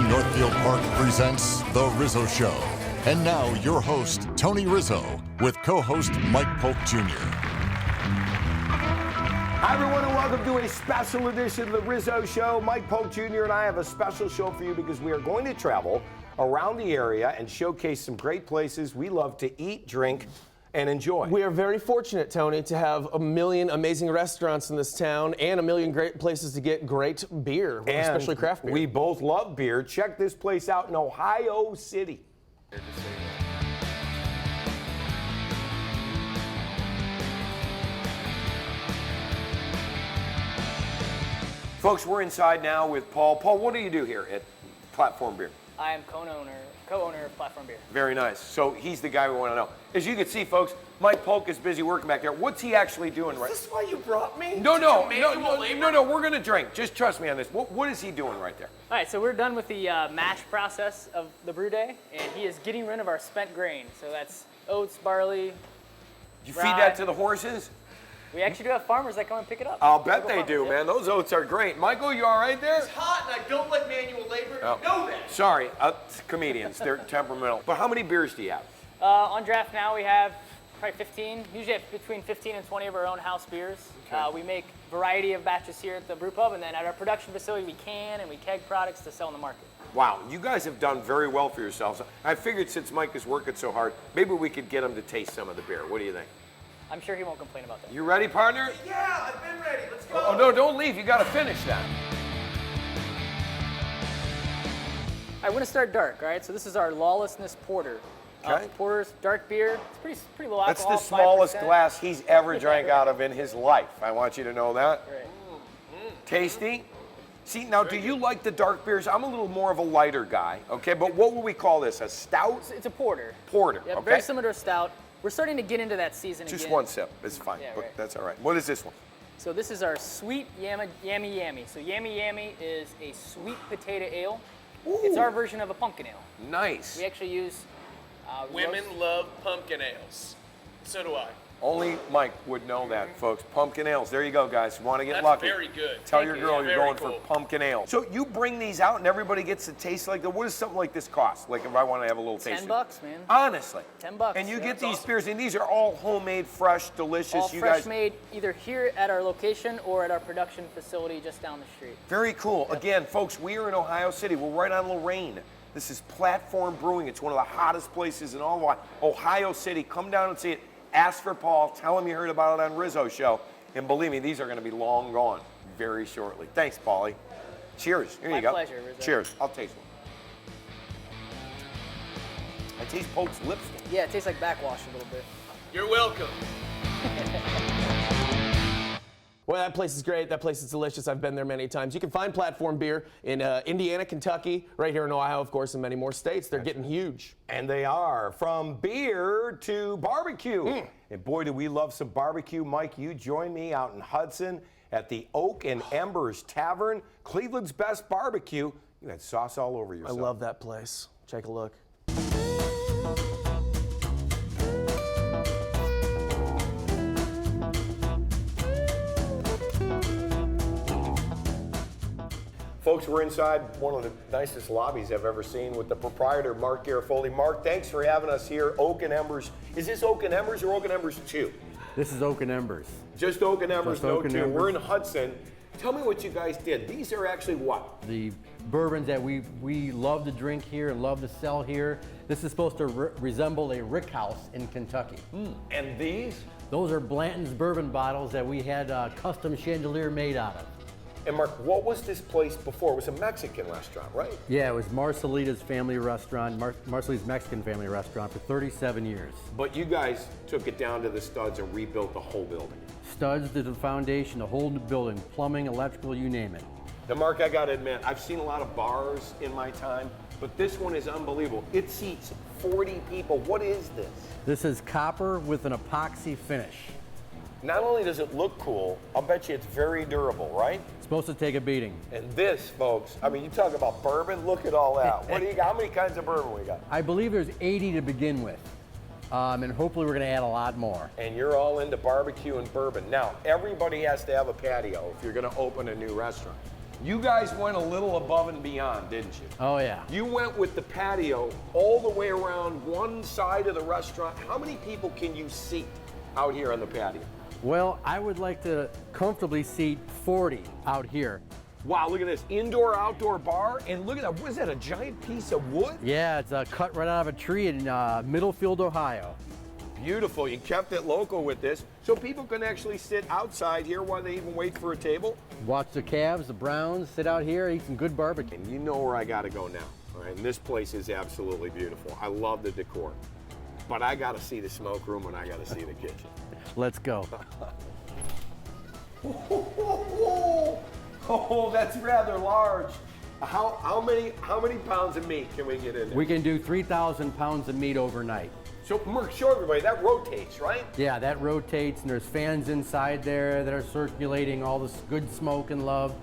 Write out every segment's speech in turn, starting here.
Northfield Park presents The Rizzo Show. And now, your host, Tony Rizzo, with co-host Mike Polk Jr. Hi, everyone, and welcome to a special edition of The Rizzo Show. Mike Polk Jr. and I have a special show for you because we are going to travel around the area and showcase some great places we love to eat, drink, and enjoy. We are very fortunate, Tony, to have a million amazing restaurants in this town and a million great places to get great beer, especially craft beer. We both love beer. Check this place out in Ohio City. Folks, we're inside now with Paul. Paul, what do you do here at Platform Beer? I am co-owner of Platform Beer. Very nice. So he's the guy we want to know. As you can see, folks, Mike Polk is busy working back there. What's he actually doing right? Is this why you brought me? No, we're going to drink. Just trust me on this. What is he doing right there? All right, so we're done with the mash process of the brew day, and he is getting rid of our spent grain. So that's oats, barley, You rye. feed that to the horses? We actually do have farmers that come and pick it up. I'll bet Local they do, farmers, man. Those oats are great. Michael, you all right there? It's hot and I don't like manual labor. Oh. You know that. Sorry, comedians, they're temperamental. But how many beers do you have? On draft now we have probably 15. Usually have between 15 and 20 of our own house beers. Okay. We make a variety of batches here at the brew pub, and then at our production facility we can and we keg products to sell in the market. Wow, you guys have done very well for yourselves. I figured since Mike is working so hard, maybe we could get him to taste some of the beer. What do you think? I'm sure he won't complain about that. You ready, partner? Yeah, I've been ready. Let's go. Oh, no, don't leave. You got to finish that. I want to start dark, all right? So this is our Lawlessness Porter. Okay. Porter's dark beer. It's pretty low That's alcohol. the smallest 5%. glass he's ever drank out of in his life. I want you to know that. Right. Tasty. See, now, do you like the dark beers? I'm a little more of a lighter guy, okay? But what would we call this? A stout? It's a porter. Porter, Yep, okay? very similar to a stout. We're starting to get into that season Just again. one sip is fine, Yeah, but right. that's all right. What is this one? So this is our sweet yammy yammy. So yammy yammy is a sweet potato ale. It's our version of a pumpkin ale. Nice. We actually use Women love pumpkin ales. So do I. Only Mike would know that, folks. Pumpkin ales. There you go, guys. Want to get That's lucky? very good. Tell Thank your you. girl Yeah, you're very going cool. for pumpkin ale. So you bring these out and everybody gets to taste like that. What does something like this cost? Like if I want to have a little taste. $10, man. Honestly. $10. And you yeah. get these beers, and these are all homemade, fresh, delicious. all you fresh guys. made either here at our location or at our production facility just down the street. Very cool. Again, folks, we are in Ohio City. We're right on Lorraine. This is Platform Brewing. It's one of the hottest places in all of Ohio City. Come down and see it. Ask for Paul. Tell him you heard about it on Rizzo Show. And believe me, these are going to be long gone very shortly. Thanks, Paulie. Cheers. Here you go. My pleasure, Rizzo. Cheers. I'll taste one. I taste Polk's lipstick. Yeah, it tastes like backwash a little bit. You're welcome. Well, that place is great. That place is delicious. I've been there many times. You can find Platform Beer in Indiana, Kentucky, right here in Ohio, of course, and many more states. They're getting huge. And they are. From beer to barbecue. And boy, do we love some barbecue. Mike, you join me out in Hudson at the Oak and Ambers Tavern, Cleveland's best barbecue. You had sauce all over I yourself. love that place. Take a look. Folks, we're inside one of the nicest lobbies I've ever seen with the proprietor, Mark Garofoli. Mark, thanks for having us here. Oak and Embers. Is this Oak and Embers or Oak and Embers 2? This is Oak and Embers. Just Oak and Embers, Just no Oak and 2. Embers. We're in Hudson. Tell me what you guys did. These are actually what? The bourbons that we love to drink here and love to sell here. This is supposed to resemble a rick house in Kentucky. And these? Those are Blanton's bourbon bottles that we had a custom chandelier made out of. And Mark, what was this place before? It was a Mexican restaurant, right? Yeah, it was Marcelita's family restaurant, Marcelita's Mexican family restaurant for 37 years. But you guys took it down to the studs and rebuilt the whole building. Studs to the foundation, the whole new building, plumbing, electrical, you name it. Now, Mark, I gotta admit, I've seen a lot of bars in my time, but this one is unbelievable. It seats 40 people. What is this? This is copper with an epoxy finish. Not only does it look cool, I'll bet you it's very durable, right? It's supposed to take a beating. And this, folks, I mean, you talk about bourbon, look at all that. What do you got? How many kinds of bourbon we got? I believe there's 80 to begin with. And hopefully we're gonna add a lot more. And you're all into barbecue and bourbon. Now, everybody has to have a patio if you're gonna open a new restaurant. You guys went a little above and beyond, didn't you? Oh yeah. You went with the patio all the way around one side of the restaurant. How many people can you seat out here on the patio? Well, I would like to comfortably seat 40 out here. Wow, look at this indoor-outdoor bar, and look at that. What is that, a giant piece of wood? Yeah, it's cut right out of a tree in Middlefield, Ohio. Beautiful, you kept it local with this, so people can actually sit outside here while they even wait for a table. Watch the Cavs, the Browns, sit out here, eat some good barbecue. And you know where I gotta go now, all right? And this place is absolutely beautiful. I love the decor, but I gotta see the smoke room and I gotta see the kitchen. Let's go. Oh, that's rather large. How many pounds of meat can we get in there? We can do 3,000 pounds of meat overnight. So, Mark, show everybody, that rotates, right? Yeah, that rotates, and there's fans inside there that are circulating all this good smoke and love.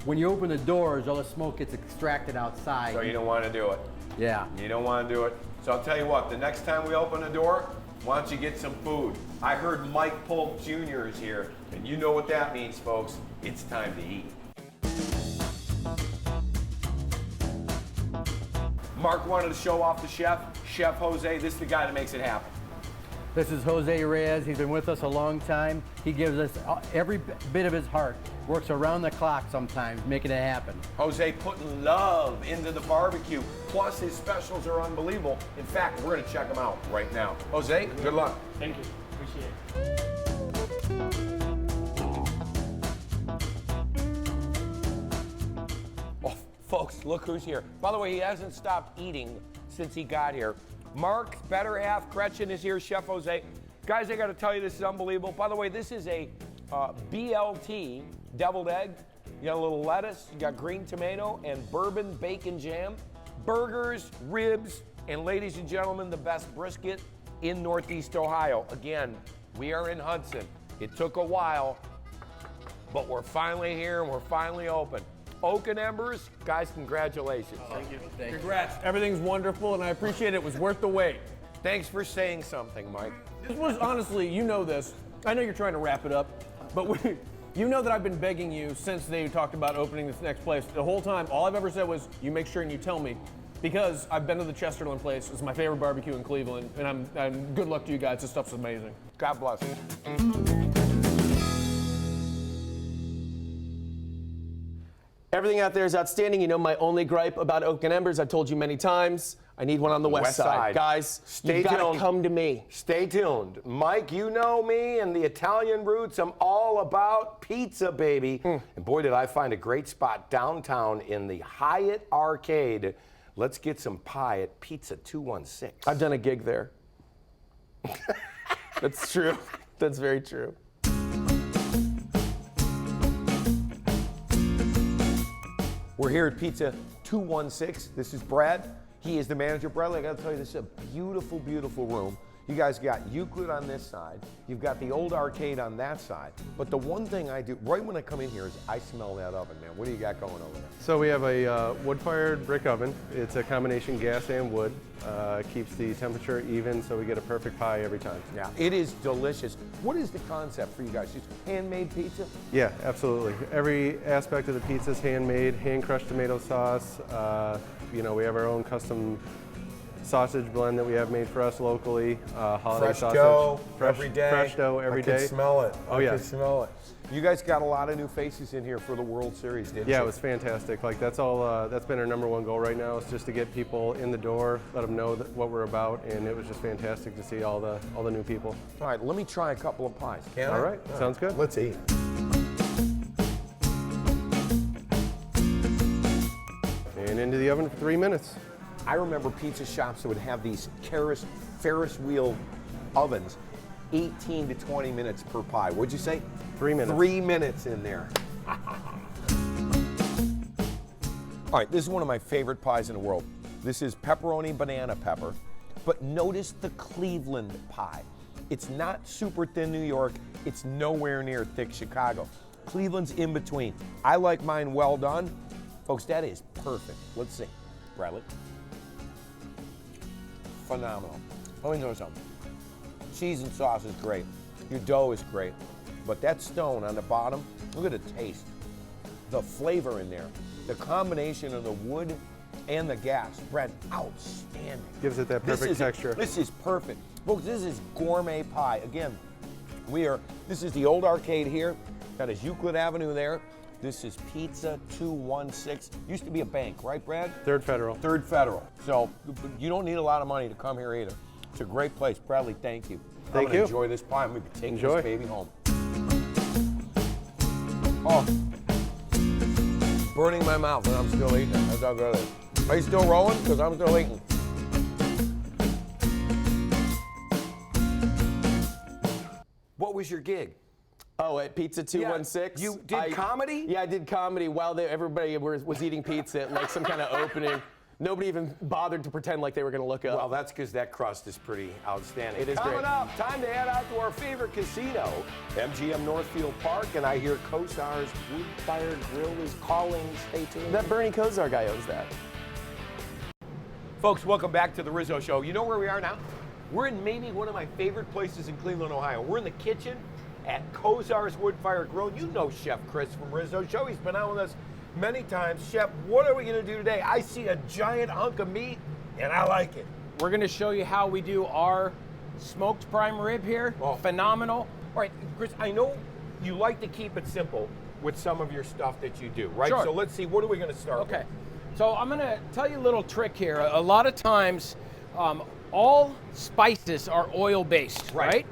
When you open the doors, all the smoke gets extracted outside. So you don't want to do it. Yeah. You don't want to do it. So I'll tell you what, the next time we open the door, why don't you get some food? I heard Mike Polk Jr. is here, and you know what that means, folks. It's time to eat. Mark wanted to show off the chef, Chef Jose. This is the guy that makes it happen. This is Jose Reyes. He's been with us a long time. He gives us every bit of his heart. Works around the clock sometimes, making it happen. Jose putting love into the barbecue. Plus, his specials are unbelievable. In fact, we're going to check them out right now. Jose, good luck. Thank you. Appreciate it. Oh, folks, look who's here. By the way, he hasn't stopped eating since he got here. Mark's better half, Gretchen, is here, Chef Jose. Guys, I got to tell you, this is unbelievable. By the way, this is a BLT, deviled egg. You got a little lettuce, you got green tomato, and bourbon bacon jam. Burgers, ribs, and ladies and gentlemen, the best brisket in Northeast Ohio. Again, we are in Hudson. It took a while, but we're finally here and we're finally open. Oak and Embers, guys, congratulations. Thank you. Congrats. Everything's wonderful, and I appreciate it. It was worth the wait. Thanks for saying something, Mike. This was honestly, you know this. I know you're trying to wrap it up, but you know that I've been begging you since they talked about opening this next place. The whole time, all I've ever said was, you make sure and you tell me, because I've been to the Chesterland place. It's my favorite barbecue in Cleveland, and I'm good luck to you guys. This stuff's amazing. God bless. Everything out there is outstanding. You know my only gripe about Oak and Embers, I've told you many times, I need one on the west side. Guys, you gotta come to me. Stay tuned. Mike, you know me and the Italian roots. I'm all about pizza, baby. And boy, did I find a great spot downtown in the Hyatt Arcade. Let's get some pie at Pizza 216. I've done a gig there. That's true. That's very true. We're here at Pizza 216. This is Brad. He is the manager. Bradley, I gotta tell you, this is a beautiful, beautiful room. You guys got Euclid on this side. You've got the old arcade on that side. But the one thing I do, right when I come in here, is I smell that oven, man. What do you got going over there? So we have a wood-fired brick oven. It's a combination gas and wood. Keeps the temperature even, so we get a perfect pie every time. Yeah, it is delicious. What is the concept for you guys? Just handmade pizza? Yeah, absolutely. Every aspect of the pizza is handmade, hand-crushed tomato sauce. You know, we have our own custom sausage blend that we have made for us locally. Holiday Fresh sausage. dough every day. Fresh dough every day. I can smell it. Oh, I yeah. can smell it. You guys got a lot of new faces in here for the World Series, didn't you? Yeah, it was fantastic. Like that's all. That's been our #1 goal right now, is just to get people in the door, let them know what we're about, and it was just fantastic to see all the new people. All right, let me try a couple of pies. Can I? All right, sounds good. Let's eat. And into the oven for 3 minutes. I remember pizza shops that would have these Ferris wheel ovens, 18 to 20 minutes per pie. What'd you say? 3 minutes. 3 minutes in there. All right, this is one of my favorite pies in the world. This is pepperoni banana pepper, but notice the Cleveland pie. It's not super thin New York. It's nowhere near thick Chicago. Cleveland's in between. I like mine well done. Folks, that is perfect. Let's see. Bradley. Phenomenal. Let me know something. Cheese and sauce is great. Your dough is great. But that stone on the bottom, look at the taste. the flavor in there. The combination of the wood and the gas, Brad, outstanding. Gives it that perfect texture. This is perfect. Folks, this is gourmet pie. Again, this is the old arcade here. That is Euclid Avenue there. This is Pizza 216. Used to be a bank, right, Brad? Third Federal. Third Federal. So you don't need a lot of money to come here either. It's a great place. Bradley, thank you. Thank I'm gonna you. enjoy this pie. I'm gonna be taking Enjoy. this baby home. Oh, burning my mouth and I'm still eating it. That's how good it is. Are you still rolling? Because I'm still eating. What was your gig? Oh, at Pizza 216? You did comedy? Yeah, I did comedy while everybody was eating pizza at like some kind of opening. Nobody even bothered to pretend like they were going to look up. Well, that's because that crust is pretty outstanding. It is Coming great. up, time to head out to our favorite casino, MGM Northfield Park, and I hear Kosar's Wood Fire Grill is calling. Stay tuned. That Bernie Kosar guy owns that. Folks, welcome back to the Rizzo Show. You know where we are now? We're in maybe one of my favorite places in Cleveland, Ohio. We're in the kitchen at Kosar's Wood Fire Grill. You know Chef Chris from Rizzo Show. He's been out with us many times. Chef, what are we going to do today? I see a giant hunk of meat, and I like it. We're going to show you how we do our smoked prime rib here. Oh. Phenomenal. All right, Chris, I know you like to keep it simple with some of your stuff that you do, right? Sure. So let's see, what are we going to start with? Okay. So I'm going to tell you a little trick here. A lot of times, all spices are oil-based, right?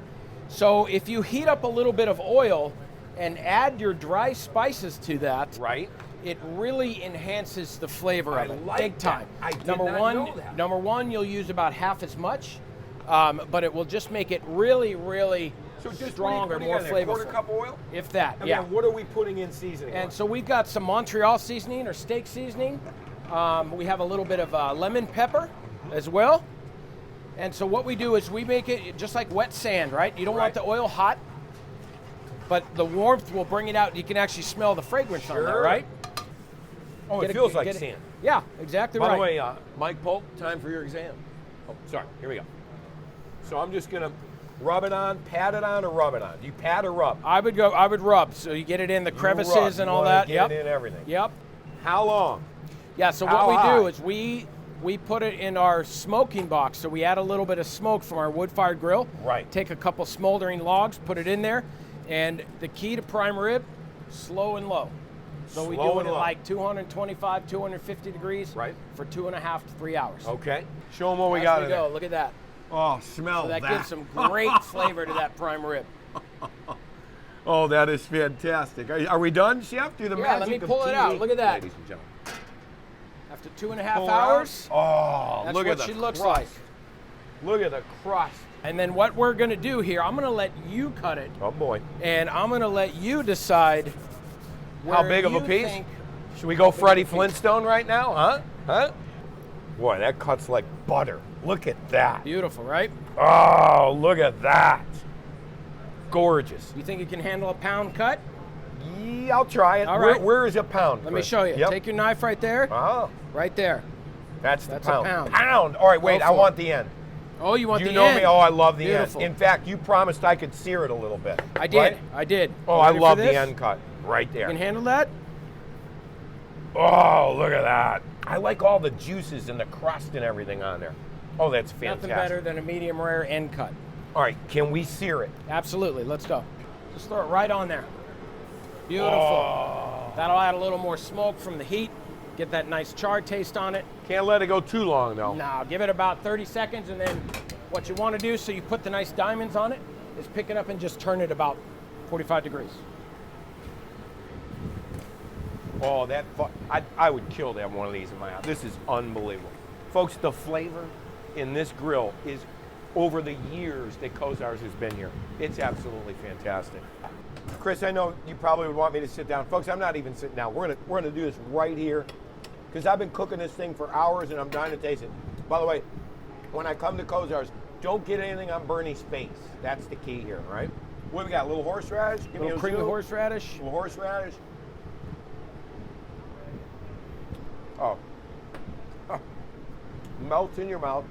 So if you heat up a little bit of oil and add your dry spices to that, Right. it really enhances the flavor of it, like big time. that. I did number not one, know that. Number one, you'll use about half as much, but it will just make it really, really stronger, more flavorful. Quarter cup oil? If that, And yeah. then what are we putting in seasoning? And so we've got some Montreal seasoning or steak seasoning. We have a little bit of lemon pepper as well. And so what we do is we make it just like wet sand, right? You don't want the oil hot, but the warmth will bring it out. You can actually smell the fragrance on there, right? Oh, it feels like sand. Yeah, exactly By right. the way, Mike Polk, time for your exam. Oh, sorry, here we go. So I'm just gonna rub it on, pat it on, or rub it on? Do you pat or rub? I would rub, so you get it in the crevices and all that. Get it in everything. Yep. How long? Yeah, so How what we high? do is we put it in our smoking box. So we add a little bit of smoke from our wood-fired grill. Right. Take a couple smoldering logs, put it in there, and the key to prime rib, slow and low. So we Slow do it and at low. like 225, 250 degrees Right. for 2.5 to 3 hours. Okay. Show them what we As got we in go, there. look at that. Oh, smell So that gives some great flavor to that prime rib. Oh, that is fantastic. Are we done, Chef? Do the Yeah, magic let me of pull it TV. out. Look at that. Ladies and gentlemen. After 2.5 Pull it hours, out. Oh, that's look what at the she looks crust. like. Look at the crust. And then what we're gonna do here, I'm gonna let you cut it, Oh boy. and I'm gonna let you decide How where big of a you piece? think- Should we go big Freddie of a piece? Flintstone right now, huh? Huh? Boy, that cuts like butter. Look at that. Beautiful, right? Oh, look at that. Gorgeous. You think you can handle a pound cut? Yeah, I'll try it. All right. Where is a pound? Let me Chris? show you. Yep. Take your knife right there, Oh, right there. that's the That's a pound. pound. Pound. All right, wait. Go I for want it. the end. Oh, you want You the know end? me. Oh, I love the Beautiful. end. In fact, you promised I could sear it a little bit. I did. right? I did. Oh, You I ready for love the this? end cut right You there. can handle that? Oh, look at that. I like all the juices and the crust and everything on there. Oh, that's fantastic. Nothing better than a medium rare end cut. All right, can we sear it? Absolutely. Let's go. Just throw it right on there. Beautiful. Oh. That'll add a little more smoke from the heat. Get that nice char taste on it. Can't let it go too long, though. Now, give it about 30 seconds, and then what you want to do, so you put the nice diamonds on it, is pick it up and just turn it about 45 degrees. Oh, I would kill to have one of these in my house. This is unbelievable. Folks, the flavor in this grill is over the years that Kosar's has been here. It's absolutely fantastic. Chris, I know you probably would want me to sit down. Folks, I'm not even sitting down. We're gonna do this right here because I've been cooking this thing for hours and I'm dying to taste it. By the way, when I come to Kosar's, don't get anything on Bernie's face. That's the key here, right? What do we got? A little horseradish? Give me Little a creamy zoom. horseradish. Little horseradish. Oh. Oh. Melts in your mouth.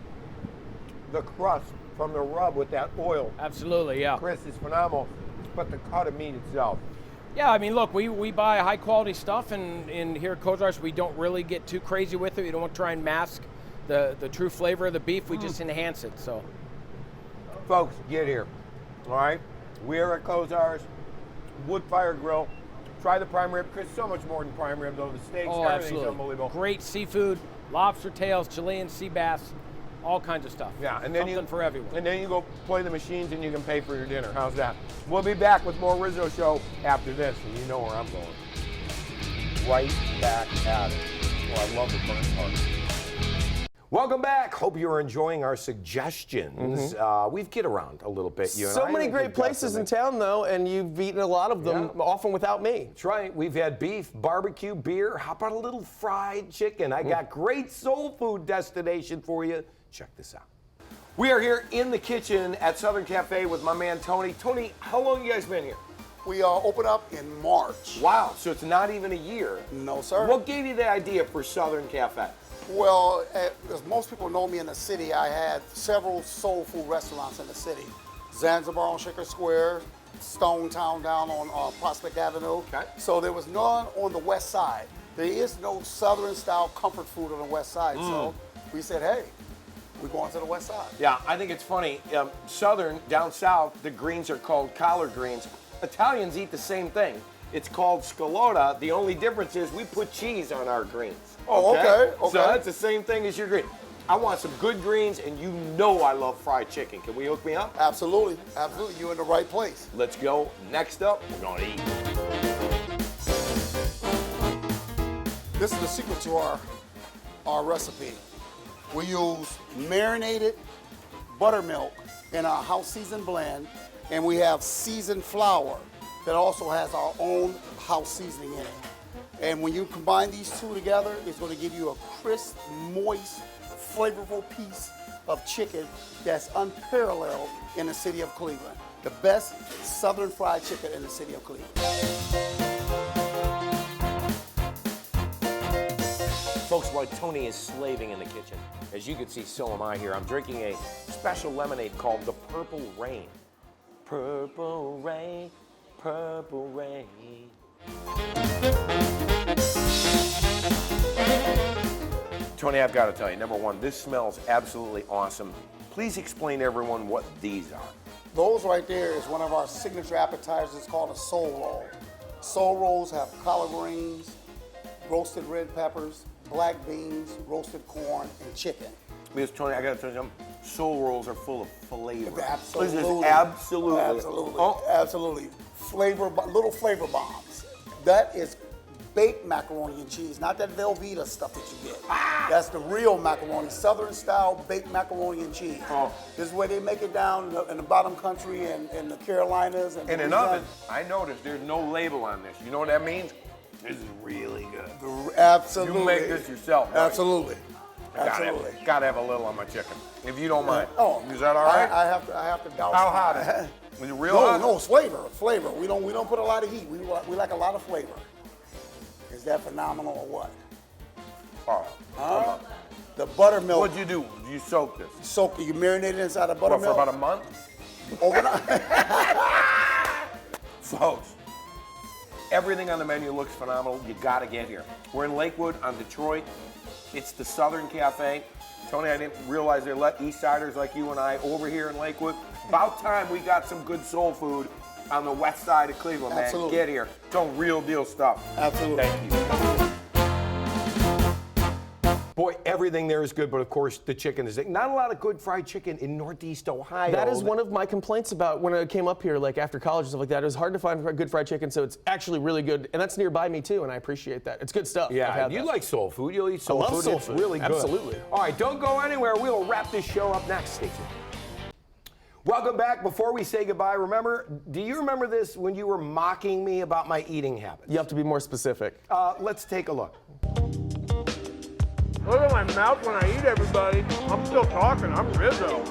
The crust from the rub with that oil. Absolutely, yeah. Chris, is phenomenal. But the cut of meat itself. Yeah, I mean, look, we buy high quality stuff, and here at Kozar's, we don't really get too crazy with it. We don't want to try and mask the true flavor of the beef. We just enhance it. So, Folks, get here. All right? We're at Kozar's, wood fire grill. Try the prime rib, because so much more than prime rib, though. The steaks, everything's unbelievable. Great seafood, lobster tails, Chilean sea bass, all kinds of stuff. Yeah, and then something for everyone. And then you go play the machines and you can pay for your dinner. How's that? We'll be back with more Rizzo Show after this, and you know where I'm going. Right back at it. Oh, I love the burnt part. Welcome back. Hope you're enjoying our suggestions. We've kid around a little bit. You and So I many have great places in town, though, and you've eaten a lot of them, often without me. That's right. We've had beef, barbecue, beer. How about a little fried chicken? I got great soul food destination for you. Check this out. We are here in the kitchen at Southern Cafe with my man Tony. Tony, how long you guys been here? We opened up in March. Wow, so it's not even a year. No, sir. What gave you the idea for Southern Cafe? Well, as most people know me in the city, I had several soul food restaurants in the city. Zanzibar on Shaker Square, Stone Town down on Prospect Avenue. Okay. So there was none on the west side. There is no Southern style comfort food on the west side. So we said, hey, we're going to the west side. Yeah, I think it's funny. Southern, down south, the greens are called collard greens. Italians eat the same thing. It's called scalota. The only difference is we put cheese on our greens. Oh, okay. So that's the same thing as your green. I want some good greens, and you know I love fried chicken. Can we hook me up? Absolutely, absolutely. You're in the right place. Let's go. Next up, we're gonna eat. This is the secret to our recipe. We use marinated buttermilk in our house seasoned blend, and we have seasoned flour that also has our own house seasoning in it. And when you combine these two together, it's going to give you a crisp, moist, flavorful piece of chicken that's unparalleled in the city of Cleveland. The best Southern fried chicken in the city of Cleveland. Folks, while Tony is slaving in the kitchen, as you can see, so am I here. I'm drinking a special lemonade called the Purple Rain. Purple rain, purple rain. Tony, I've got to tell you, number one, this smells absolutely awesome. Please explain to everyone what these are. Those right there is one of our signature appetizers. It's called a soul roll. Soul rolls have collard greens, roasted red peppers, black beans, roasted corn, and chicken. Because, Tony, I got to tell you something. Soul rolls are full of flavor. Absolutely. This is absolutely. Absolutely. Oh. Absolutely. Little flavor bombs. That is baked macaroni and cheese, not that Velveeta stuff that you get. That's the real macaroni, Southern style baked macaroni and cheese. Oh. This is where they make it down in the bottom country and in the Carolinas. And In an oven. I noticed there's no label on this. You know what that means? This is really good. Absolutely. You make this yourself. Right? Absolutely. Absolutely. Gotta have a little on my chicken, if you don't mind. Oh, is that all right? I have to douse. How hot is it? Is it real No, hot? no, it's flavor. We don't put a lot of heat. We like a lot of flavor. Is that phenomenal or what? Oh. The buttermilk. What'd you do? You soak this? Soak it. You marinate it inside the What, buttermilk. for about a month? Overnight. Folks, everything on the menu looks phenomenal. You gotta get here. We're in Lakewood on Detroit. It's the Southern Cafe. Tony, I didn't realize they let East Siders like you and I over here in Lakewood. About time we got some good soul food on the west side of Cleveland, man. Absolutely. Get here. It's all real deal stuff. Absolutely. Thank you. Boy, everything there is good, but of course the chicken is not a lot of good fried chicken in Northeast Ohio. That is one of my complaints about when I came up here, like after college and stuff like that. It was hard to find good fried chicken, so it's actually really good, and that's nearby me too, and I appreciate that. It's good stuff. Yeah, you like soul food. You'll eat soul I love food. soul It's food. really good. Absolutely. All right, don't go anywhere. We'll wrap this show up next. Stay tuned. Welcome back. Before we say goodbye, do you remember this when you were mocking me about my eating habits? You have to be more specific. Let's take a look. Look at my mouth when I eat, everybody. I'm still talking. I'm Rizzo.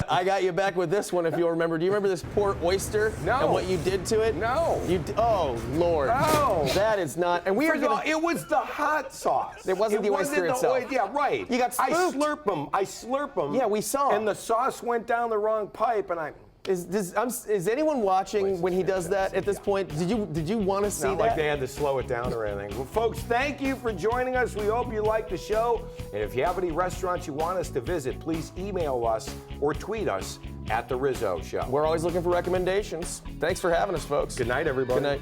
I got you back with this one, if you'll remember. Do you remember this poor oyster? No. And what you did to it? No. Oh, Lord. No. That is not. And we are First of all, going it was the hot sauce. It wasn't the oyster itself. Yeah, right. You got spooked. I slurp them. Yeah, we saw. And the sauce went down the wrong pipe, and I... Is anyone watching when he does that at this point? Did you want to see Not that? like they had to slow it down or anything. Well, folks, thank you for joining us. We hope you like the show. And if you have any restaurants you want us to visit, please email us or tweet us at The Rizzo Show. We're always looking for recommendations. Thanks for having us, folks. Good night, everybody. Good night.